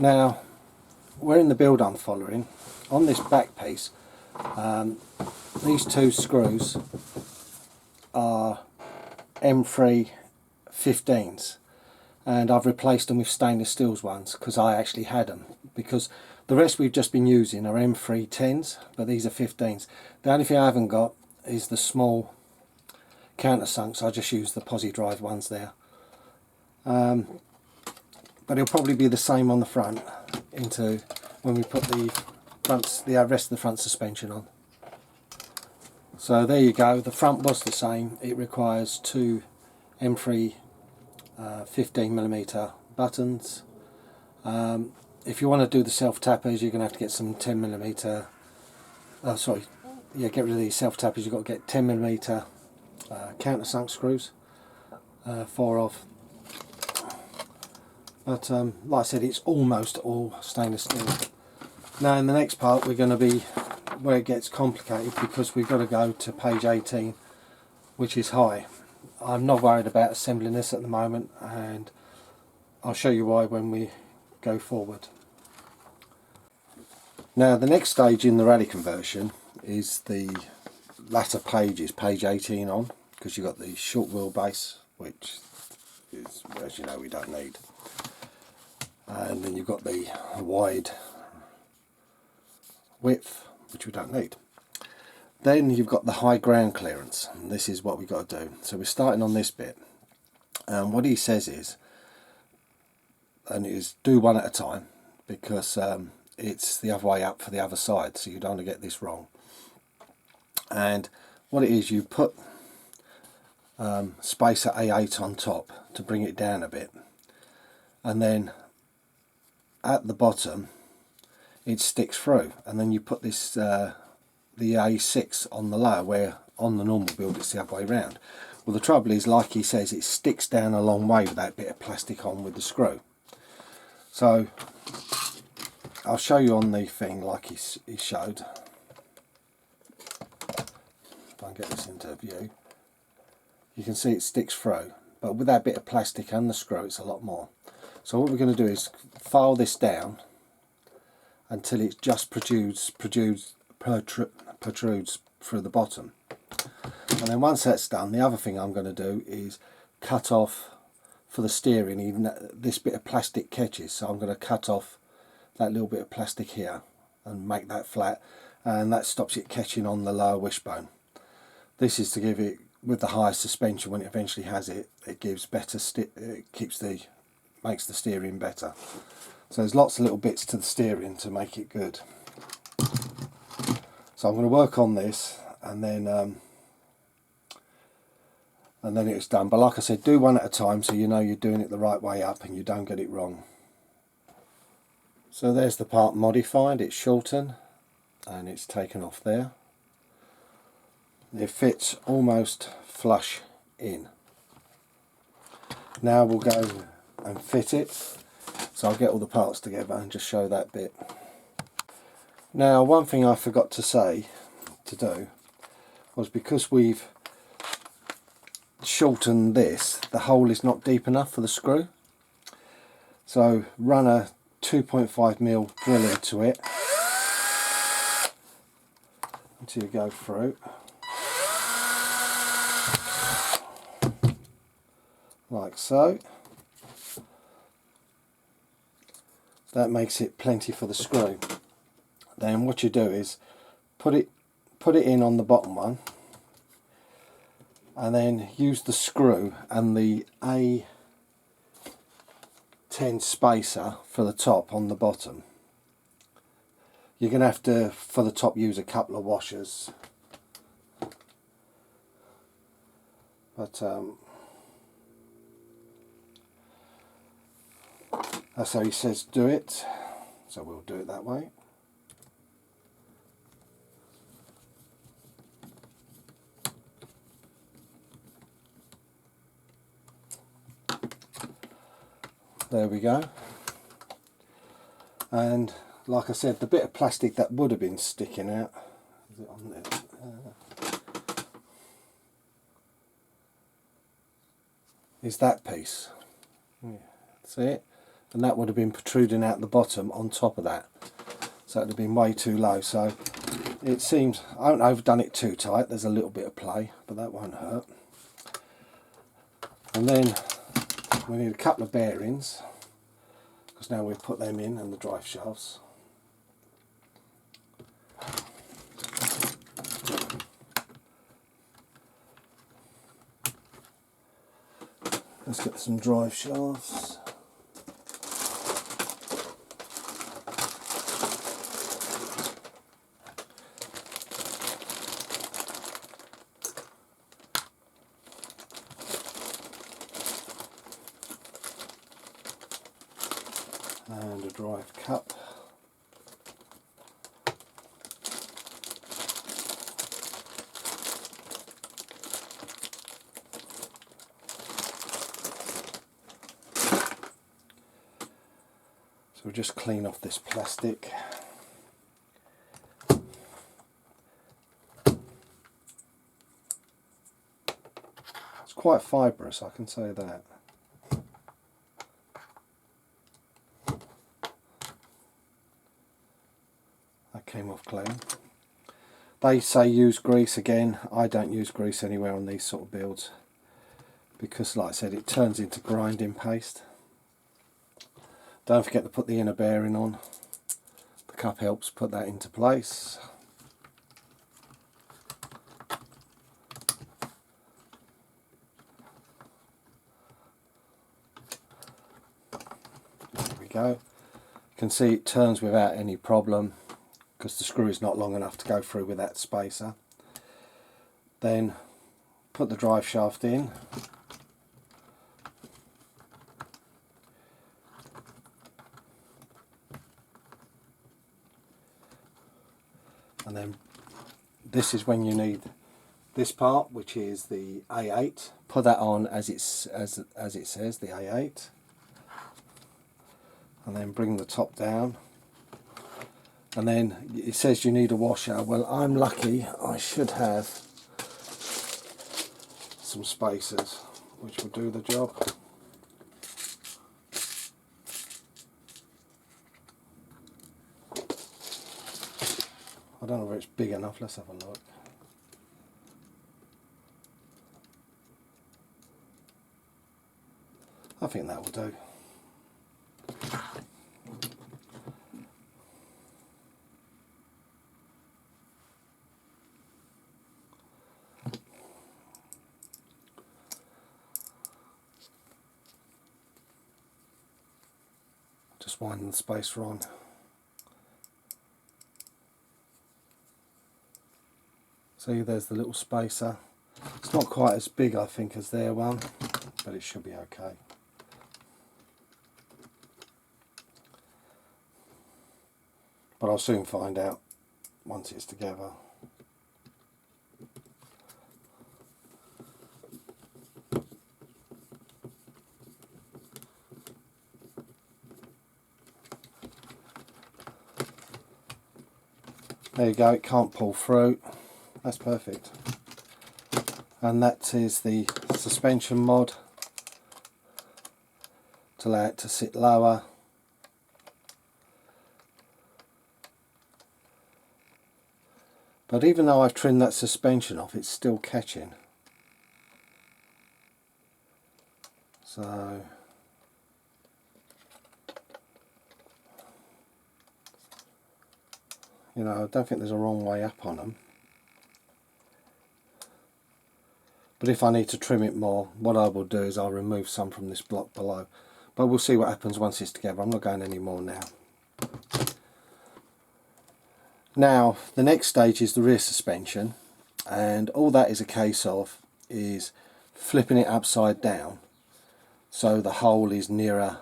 Now, we're in the build I'm following. On this back piece, these two screws are M3 15s, and I've replaced them with stainless steel ones because I actually had them, because the rest we've just been using are M3 10s, but these are 15s. The only thing I haven't got is the small countersunks. I just use the posi drive ones there, but it'll probably be the same on the front into when we put the rest of the front suspension on. So there you go, the front was the same. It requires two M3 15mm buttons. If you want to do the self tappers, you're going to have to get some 10mm, get rid of these self tappers. You've got to get 10mm countersunk screws, 4 of. But like I said, it's almost all stainless steel. Now in the next part we're going to be where it gets complicated, because we've got to go to page 18, which is high. I'm not worried about assembling this at the moment, and I'll show you why when we go forward. Now the next stage in the rally conversion is the latter pages, page 18 on, because you've got the short wheelbase, which is, as you know, we don't need, and then you've got the wide width, which we don't need. Then you've got the high ground clearance, and this is what we've got to do. So we're starting on this bit, and what he says is, and it is do one at a time, because it's the other way up for the other side, so you don't want to get this wrong. And what it is, you put spacer A8 on top to bring it down a bit, and then at the bottom it sticks through, and then you put this the A6 on the lower, where on the normal build it's the other way around. Well, the trouble is, like he says, it sticks down a long way with that bit of plastic on with the screw. So I'll show you on the thing like he showed. If I can get this into view, you can see it sticks through, but with that bit of plastic and the screw it's a lot more. So what we're going to do is file this down until it just protrudes through the bottom. And then once that's done, the other thing I'm going to do is cut off for the steering. Even this bit of plastic catches, so I'm going to cut off that little bit of plastic here and make that flat, and that stops it catching on the lower wishbone. This is to give it, with the higher suspension, when it eventually has it, it gives better makes the steering better. So there's lots of little bits to the steering to make it good. So I'm going to work on this, and then it's done. But like I said, do one at a time, so you know you're doing it the right way up and you don't get it wrong. So there's the part modified. It's shortened and it's taken off there. It fits almost flush in. Now we'll go and fit it. So I'll get all the parts together and just show that bit. Now, one thing I forgot to say to do was, because we've shortened this, the hole is not deep enough for the screw. So run a 2.5mm drill into it until you go through, like so. That makes it plenty for the screw. Then what you do is put it in on the bottom one, and then use the screw and the A10 spacer for the top on the bottom. You're going to have to, for the top, use a couple of washers, but that's how he says do it, so we'll do it that way. There we go. And like I said, the bit of plastic that would have been sticking out, is it on there? Is that piece. Yeah, see it? and that would have been protruding out the bottom on top of that, so it would have been way too low. So it seems I haven't overdone it too tight, there's a little bit of play, but that won't hurt. And then we need a couple of bearings, because now we've put them in, and the drive shafts. Let's get some drive shafts. And a drive cup. So we'll just clean off this plastic. It's quite fibrous, I can say that. That came off clean. They say use grease again. I don't use grease anywhere on these sort of builds, because like I said, it turns into grinding paste. Don't forget to put the inner bearing on. The cup helps put that into place. There we go. You can see it turns without any problem, because the screw is not long enough to go through with that spacer. Then put the drive shaft in. And then this is when you need this part, which is the A8. Put that on as it says, the A8. And then bring the top down. And then it says you need a washer. Well, I'm lucky, I should have some spacers which will do the job. I don't know whether it's big enough, let's have a look. I think that will do. Just winding the spacer on. See, there's the little spacer. It's not quite as big, I think, as their one, but it should be okay. But I'll soon find out once it's together. There you go, it can't pull through. That's perfect. And that is the suspension mod to allow it to sit lower. But even though I've trimmed that suspension off, it's still catching. So you know, I don't think there's a wrong way up on them. But if I need to trim it more, what I will do is I'll remove some from this block below. But we'll see what happens once it's together. I'm not going any more now. Now, the next stage is the rear suspension. And all that is a case of is flipping it upside down so the hole is nearer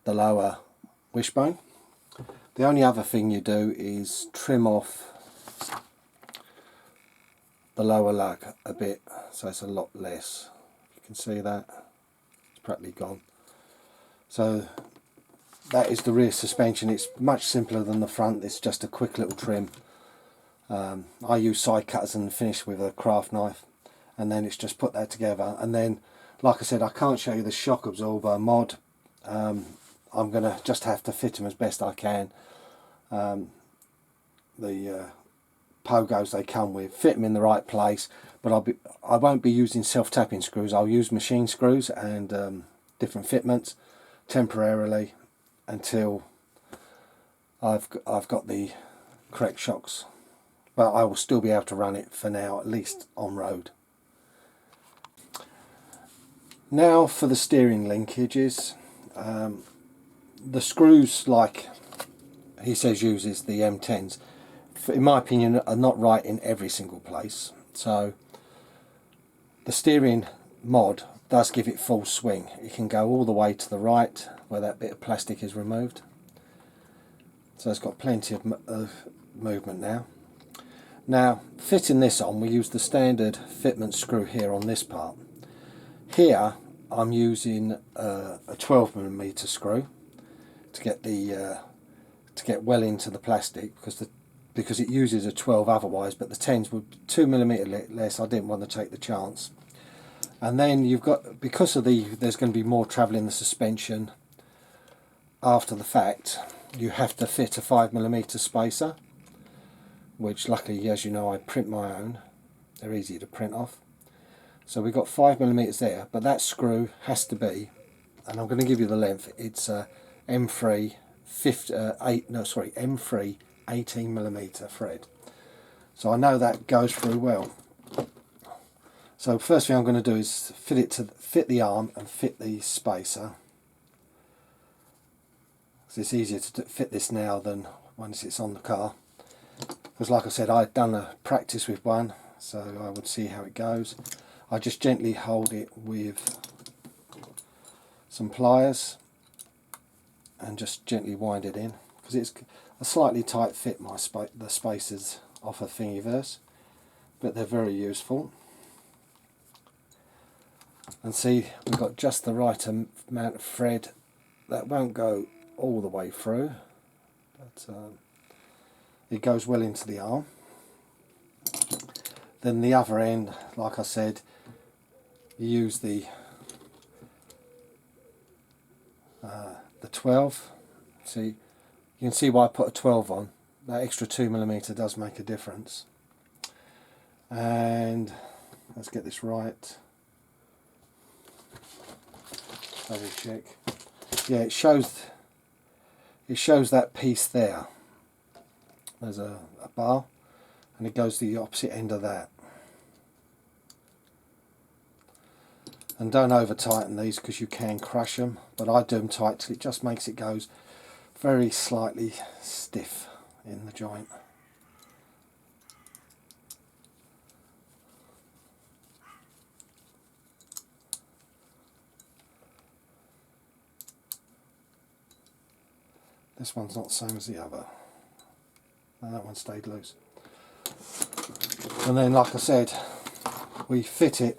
the lower wishbone. The only other thing you do is trim off the lower lug a bit, so it's a lot less. You can see that it's practically gone. So that is the rear suspension. It's much simpler than the front. It's just a quick little trim. I use side cutters and finish with a craft knife, and then it's just put that together. And then, like I said, I can't show you the shock absorber mod I'm going to just have to fit them as best I can. The pogos they come with, fit them in the right place, but I won't be using self-tapping screws. I'll use machine screws and different fitments temporarily until I've got the correct shocks. But I will still be able to run it for now, at least on road. Now for the steering linkages. The screws, like he says uses, the M10s, in my opinion, are not right in every single place. So the steering mod does give it full swing. It can go all the way to the right where that bit of plastic is removed. So it's got plenty of movement now. Now, fitting this on, we use the standard fitment screw here on this part. Here I'm using a 12mm screw to get the to get well into the plastic, because it uses a 12 otherwise, but the 10s were 2mm less. I didn't want to take the chance. And then you've got, because of there's going to be more travel in the suspension after the fact, you have to fit a 5mm spacer, which luckily, as you know, I print my own. They're easy to print off. So we've got 5mm there, but that screw has to be, and I'm going to give you the length, it's M3 M3 18mm thread. So I know that goes through well. So first thing I'm going to do is fit the arm and fit the spacer. So it's easier to fit this now than once it's on the car. Because like I said, I'd done a practice with one, so I would see how it goes. I just gently hold it with some pliers and just gently wind it in, because it's a slightly tight fit, the spacers off a Thingiverse, but they're very useful. And see, we've got just the right amount of thread. That won't go all the way through, but it goes well into the arm. Then the other end, like I said, you use the 12. See, you can see why I put a 12 on. That extra 2mm does make a difference. And let's get this right. Double check. Yeah, it shows that piece there. There's a bar, and it goes to the opposite end of that. And don't over tighten these, because you can crush them, but I do them tight till it just makes it goes very slightly stiff in the joint. This one's not the same as the other. And that one stayed loose. And then, like I said, we fit it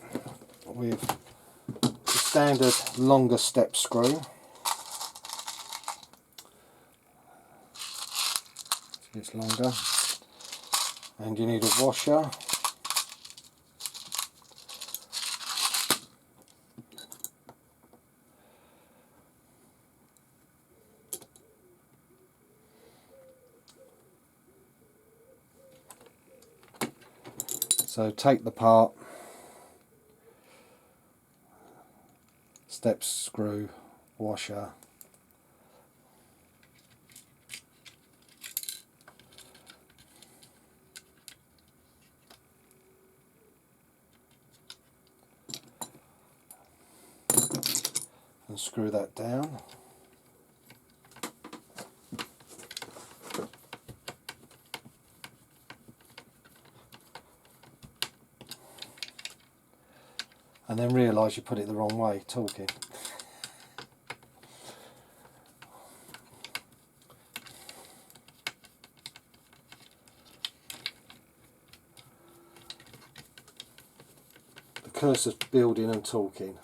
with the standard longer step screw. It's longer. And you need a washer. So take the part, step screw, washer, and screw that down. And then realise you put it the wrong way talking. The cursor's building and talking.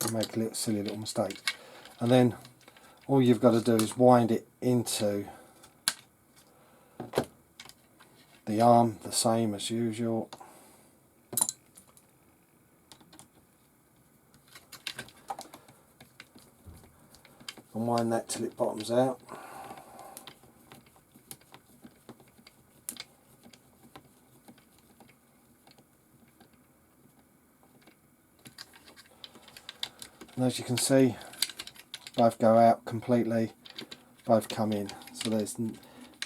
You make a silly little mistake. And then all you've got to do is wind it into the arm, the same as usual. wind that till it bottoms out. And as you can see, both go out completely, both come in, so there's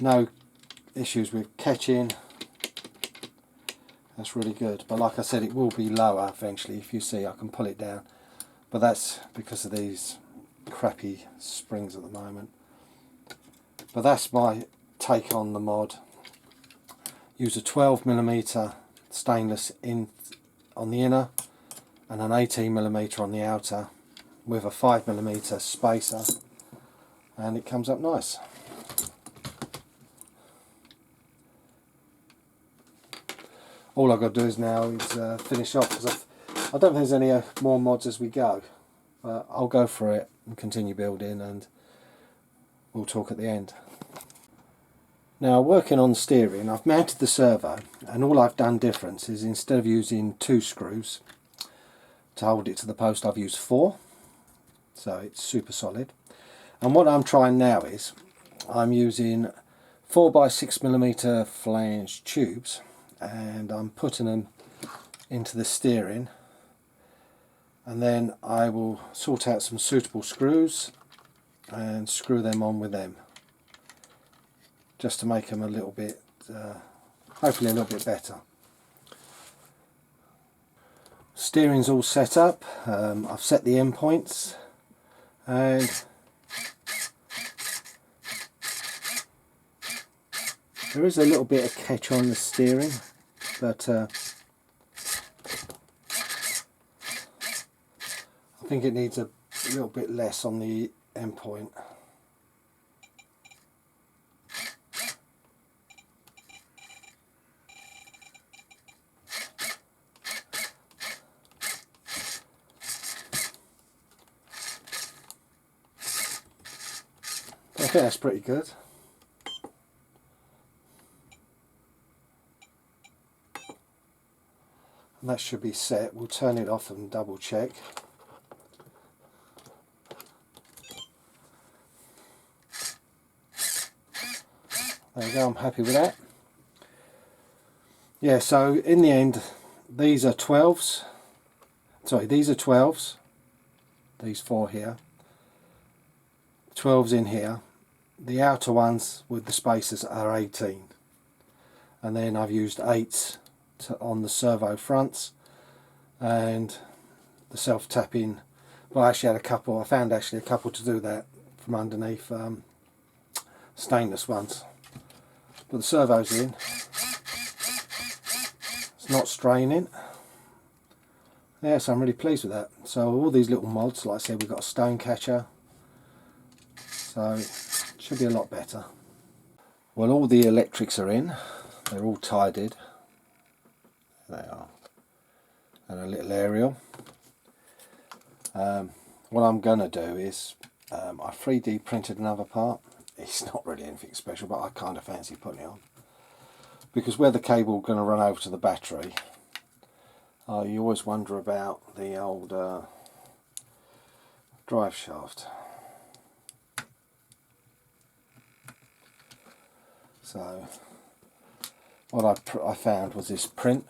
no issues with catching. That's really good, but like I said, it will be lower eventually. If you see, I can pull it down, but that's because of these crappy springs at the moment. But that's my take on the mod. Use a 12mm stainless on the inner and an 18mm on the outer with a 5mm spacer, and it comes up nice. All I've got to do is now is finish off, because I don't think there's any more mods as we go. I'll go for it and continue building, and we'll talk at the end. Now, working on steering, I've mounted the servo, and all I've done different is instead of using 2 screws to hold it to the post, I've used 4, so it's super solid. And what I'm trying now is I'm using 4x6mm flange tubes, and I'm putting them into the steering, and then I will sort out some suitable screws and screw them on with them, just to make them a little bit, hopefully a little bit better. Steering's all set up. I've set the end points, and there is a little bit of catch on the steering, but I think it needs a little bit less on the end point. I think that's pretty good. And that should be set. We'll turn it off and double check. There we go, I'm happy with that. Yeah, so in the end, these are 12s. Sorry, these are 12s. These 4 here. 12s in here. The outer ones with the spacers are 18. And then I've used 8s on the servo fronts, and the self-tapping. Well, I actually had a couple. I found actually a couple to do that from underneath, stainless ones. But the servo's in. It's not straining. Yeah, so I'm really pleased with that. So all these little mods, like I said, we've got a stone catcher, so it should be a lot better. Well, all the electrics are in. They're all tidied. They are. And a little aerial. What I'm going to do is I 3D printed another part. It's not really anything special, but I kind of fancy putting it on, because where the cable going to run over to the battery, you always wonder about the old drive shaft. So what I found was this print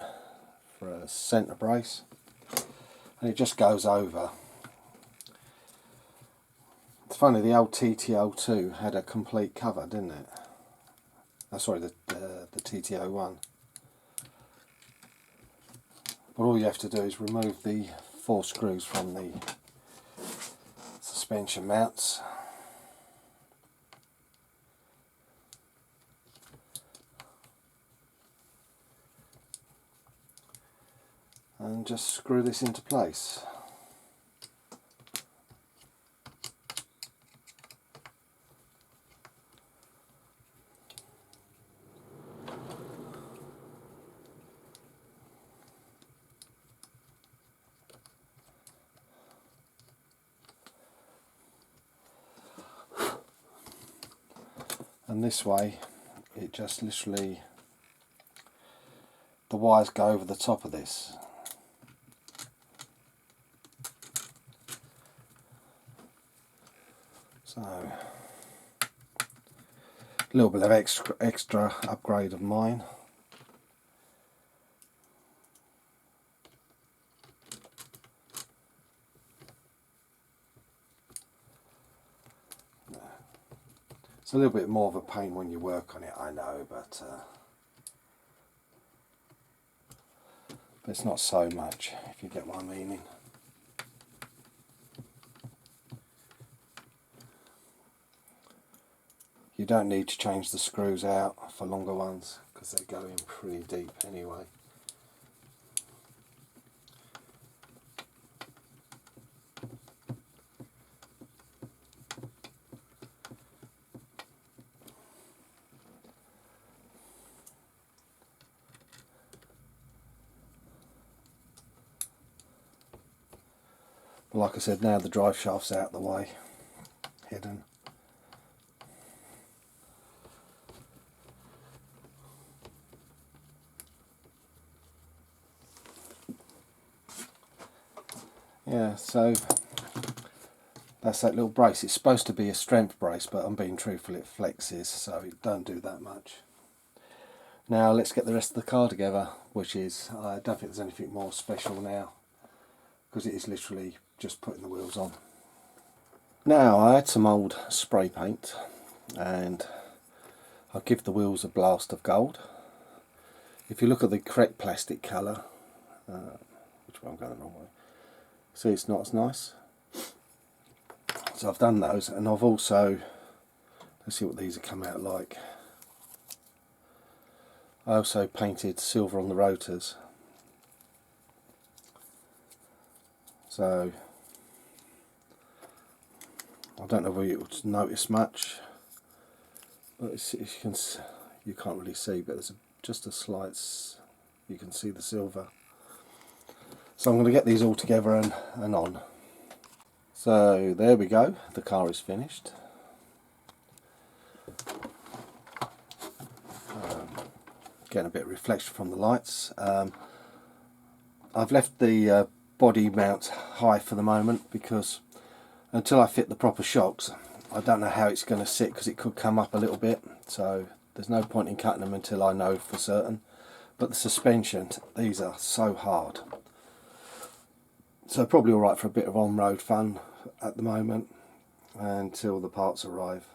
for a centre brace, and it just goes over. It's funny, the old TT02 had a complete cover, didn't it? Oh, sorry, the TT01. But all you have to do is remove the 4 screws from the suspension mounts. And just screw this into place. And this way, it just literally, the wires go over the top of this. So a little bit of extra upgrade of mine. It's a little bit more of a pain when you work on it, I know, but it's not so much, if you get my meaning. You don't need to change the screws out for longer ones because they go in pretty deep anyway. But like I said, now the drive shaft's out of the way, hidden. Yeah, so that's that little brace. It's supposed to be a strength brace, but I'm being truthful, it flexes, so it don't do that much. Now let's get the rest of the car together, which is, I don't think there's anything more special now, because it is literally just putting the wheels on. Now I had some old spray paint, and I'll give the wheels a blast of gold. If you look at the correct plastic colour, which way I'm going the wrong way, see it's not as nice. So I've done those, and I've also, let's see what these have come out like. I also painted silver on the rotors. So I don't know whether you'll notice much, but you can't really see, but there's just a slight, you can see the silver. So I'm going to get these all together and on. So there we go, the car is finished. Getting a bit of reflection from the lights. I've left the body mount high for the moment because until I fit the proper shocks, I don't know how it's going to sit because it could come up a little bit. So there's no point in cutting them until I know for certain. But the suspension, these are so hard. So probably alright for a bit of on-road fun at the moment until the parts arrive.